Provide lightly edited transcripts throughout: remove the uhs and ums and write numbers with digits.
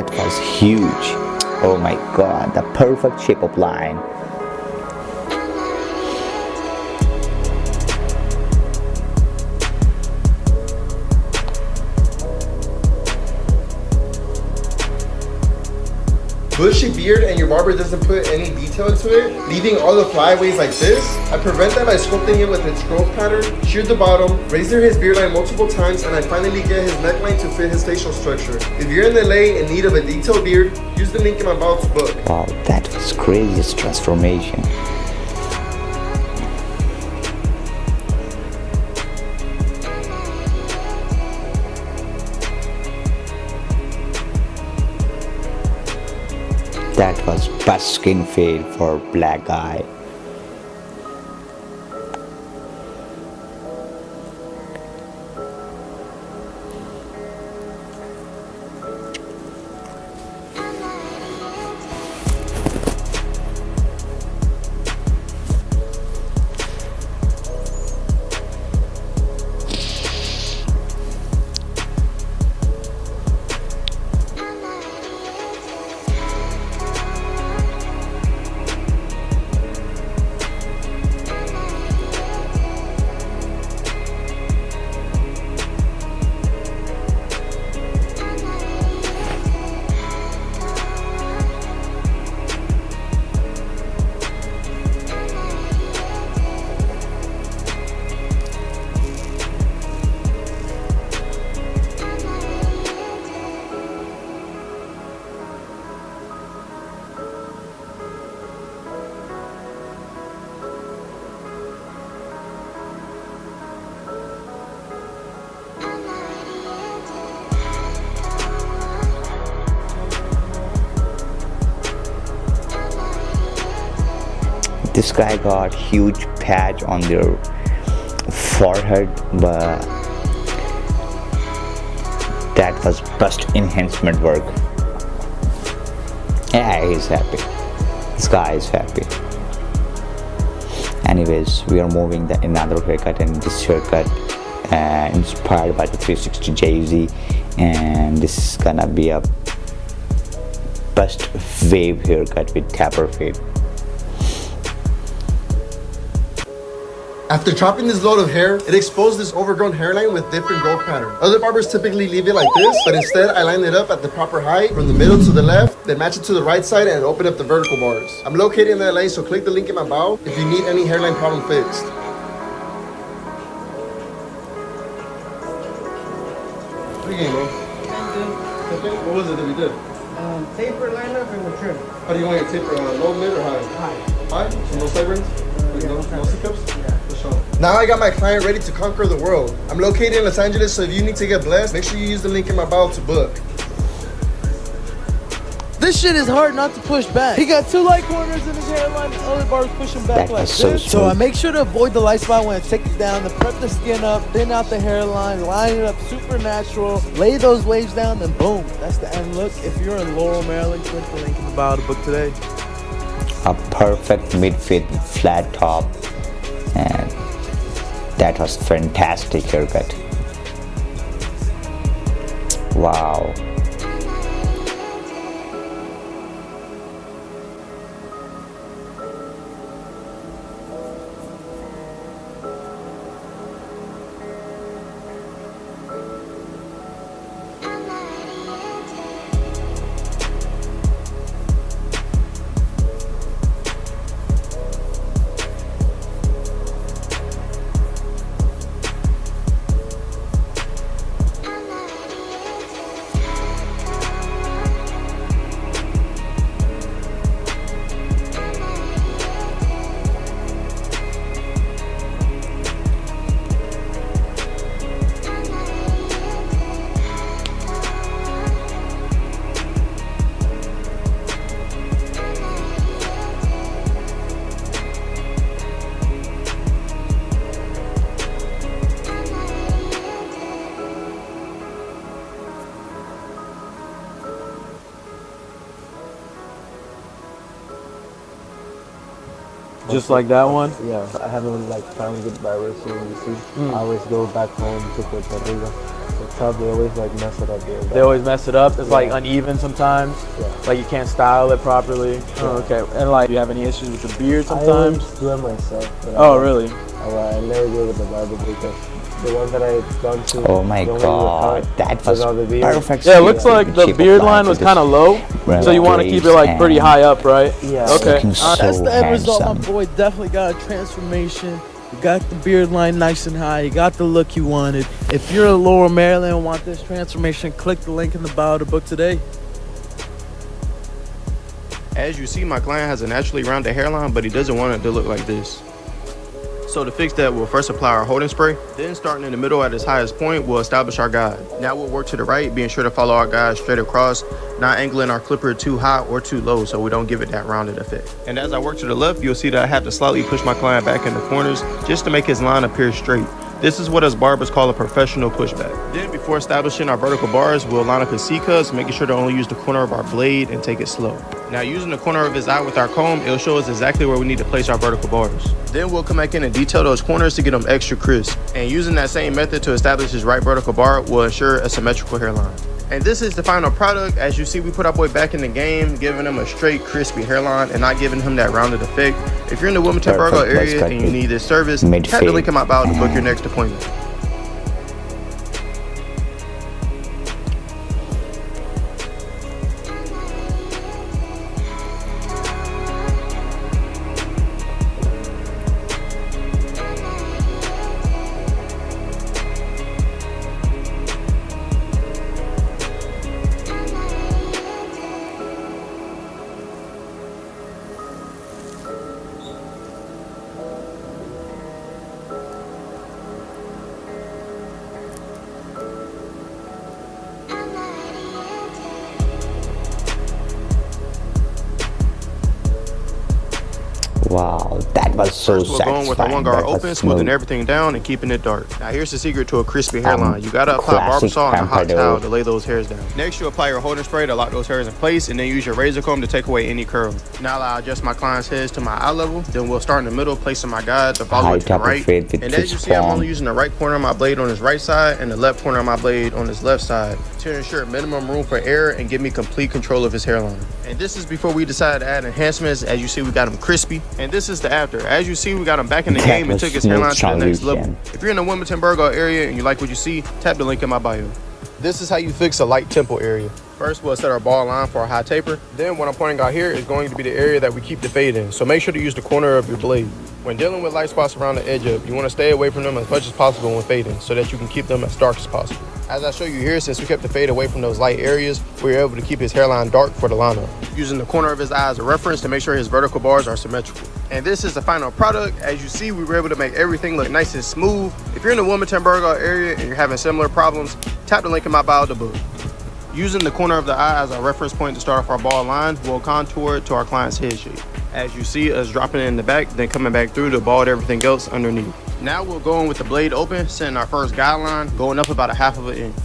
That was huge. Oh my god, the perfect shape of line. Bushy beard and your barber doesn't put any detail into it, leaving all the flyaways like this, I prevent that by sculpting it with its growth pattern, shear the bottom, razor his beard line multiple times, and I finally get his neckline to fit his facial structure. If you're in LA in need of a detailed beard, use the link in my bio to book. Wow, that was craziest transformation. That was butt skin fade for black guy. This guy got huge patch on their forehead, but that was bust enhancement work. Yeah, he's happy. This guy is happy. Anyways, we are moving another haircut, and this haircut inspired by the 360 Jay-Z, and this is gonna be a bust wave haircut with tapper fade. After chopping this load of hair, it exposed this overgrown hairline with different growth pattern. Other barbers typically leave it like this, but instead I line it up at the proper height from the middle to the left, then match it to the right side and open up the vertical bars. I'm located in LA, so click the link in my bio if you need any hairline problem fixed. What game, bro? What was it that we did? Taper lineup and the trim. How do you want your taper? Low, mid, or high? High. High? So no sideburns? No C-cups? Yeah. Now I got my client ready to conquer the world. I'm located in Los Angeles, so if you need to get blessed, make sure you use the link in my bio to book. This shit is hard not to push back. He got two light corners in his hairline, the other bars pushing back That like was so this. So I make sure to avoid the light spot when it takes it down, then prep the skin up, thin out the hairline, line it up super natural, lay those waves down, then boom, that's the end look. If you're in Laurel, Maryland, click the link in the bio to book today. A perfect mid-fit flat top, and that was fantastic haircut. Wow. Just like that one? Yeah, I haven't like found good barbers here in DC. I always go back home to Puerto Rico. So tough. They always like mess it up. They always mess it up. It's like Yeah. uneven sometimes. Yeah. Like you can't style it properly. Oh, okay. And like, do you have any issues with the beard sometimes? I do it myself. But Oh, really? I never do it with the barber because the one that I've done to. Oh my god, that was perfect. Yeah, it looks like the beard line was kind of low, so you want to keep it like pretty high up, right? Yeah. Okay. That's the end result. My handsome. boy definitely got a transformation. You got the beard line nice and high. You got the look you wanted. If you're in Lower Maryland and want this transformation, click the link in the bio to book today. As you see, my client has a naturally rounded hairline, but he doesn't want it to look like this. So to fix that, we'll first apply our holding spray. Then starting in the middle at its highest point, we'll establish our guide. Now we'll work to the right, being sure to follow our guide straight across, not angling our clipper too high or too low so we don't give it that rounded effect. And as I work to the left, you'll see that I have to slightly push my client back in the corners just to make his line appear straight. This is what us barbers call a professional pushback. Then before establishing our vertical bars, we'll line up his C-cuts, making sure to only use the corner of our blade and take it slow. Now using the corner of his eye with our comb, it'll show us exactly where we need to place our vertical bars. Then we'll come back in and detail those corners to get them extra crisp. And using that same method to establish his right vertical bar will ensure a symmetrical hairline. And this is the final product. As you see, we put our boy back in the game, giving him a straight, crispy hairline and not giving him that rounded effect. If you're in the Wilmington Burgo area and you need this service, tap the link in my bio to book your next appointment. Wow, that was so First, we're going with our satisfying. one guard That was open, smoothing smooth. everything down and keeping it dark. Now here's the secret to a crispy hairline. You gotta apply barber classic saw and a hot pompadour. towel to lay those hairs down. Next, you apply your holding spray to lock those hairs in place, and then use your razor comb to take away any curl. Now I'll adjust my client's heads to my eye level. Then we'll start in the middle, placing my guide to follow High it to the top of right. fade with And as you see, I'm only using the right corner of my blade on his right side and the left corner of my blade on his left side to ensure minimum room for air and give me complete control of his hairline. And this is before we decide to add enhancements. As you see, we got him crispy. And this is the after. As you see, we got him back in the That game and was took his smooth hairline to the next level. transition. If you're in the Wilmington Burgo area and you like what you see, tap the link in my bio. This is how you fix a light temple area. First, we'll set our ball line for a high taper. Then what I'm pointing out here is going to be the area that we keep the fade in. So make sure to use the corner of your blade. When dealing with light spots around the edge up, you want to stay away from them as much as possible when fading so that you can keep them as dark as possible. As I show you here, since we kept the fade away from those light areas, we were able to keep his hairline dark for the lineup, using the corner of his eye as a reference to make sure his vertical bars are symmetrical. And this is the final product. As you see, we were able to make everything look nice and smooth. If you're in the Wilmington Burgo area and you're having similar problems, tap the link in my bio to book. Using the corner of the eye as our reference point to start off our ball line, we'll contour it to our client's head shape. As you see us dropping it in the back, then coming back through to bald everything else underneath. Now we'll go in with the blade open, setting our first guideline, going up about a half of an inch.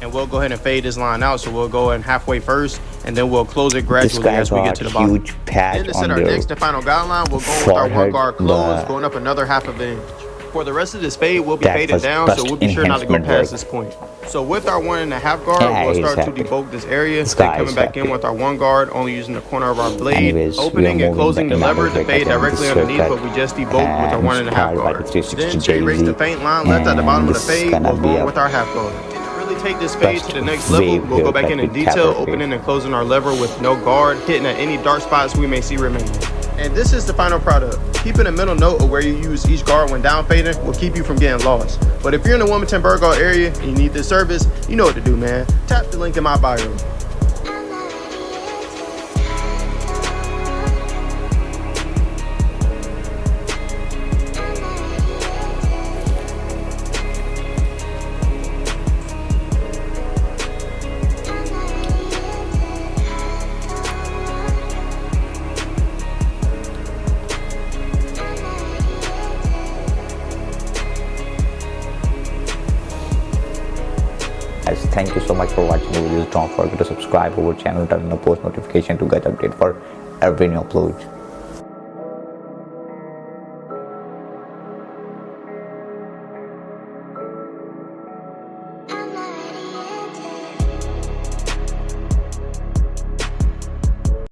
And we'll go ahead and fade this line out, so we'll go in halfway first, and then we'll close it gradually as we get to the bottom. Huge patch Then to set on our their next and final guideline, we'll go with our one forehead, guard close, the- going up another half of an inch. For the rest of this fade, we'll be That faded was down, so bust we'll be sure not to go enhancement past work. this point. So with our 1.5 guard, Yeah, we'll he's start to happy. debulk this area, This then guy coming is back in happy. with our one guard, only using the corner of our blade, Anyways, we are opening and moving closing the the lever another to fade haircut and directly this underneath haircut, what we just debulked with our and 1.5 inspired by guard. the 360 Then to erase the Jay-Z, faint line left at the bottom of the and this is fade, gonna we'll be go a with our half guard. Really take this fade to the next level. wave We'll go back in haircut with detail, tapper fade. opening and closing our lever with no guard, hitting at any dark spots we may see remaining. And this is the final product. Keeping a mental note of where you use each guard when down fading will keep you from getting lost. But if you're in the Wilmington Burgo area and you need this service, you know what to do, man. Tap the link in my bio. Guys, thank you so much for watching the videos. Don't forget to subscribe our channel, turn on the post notification to get update for every new upload.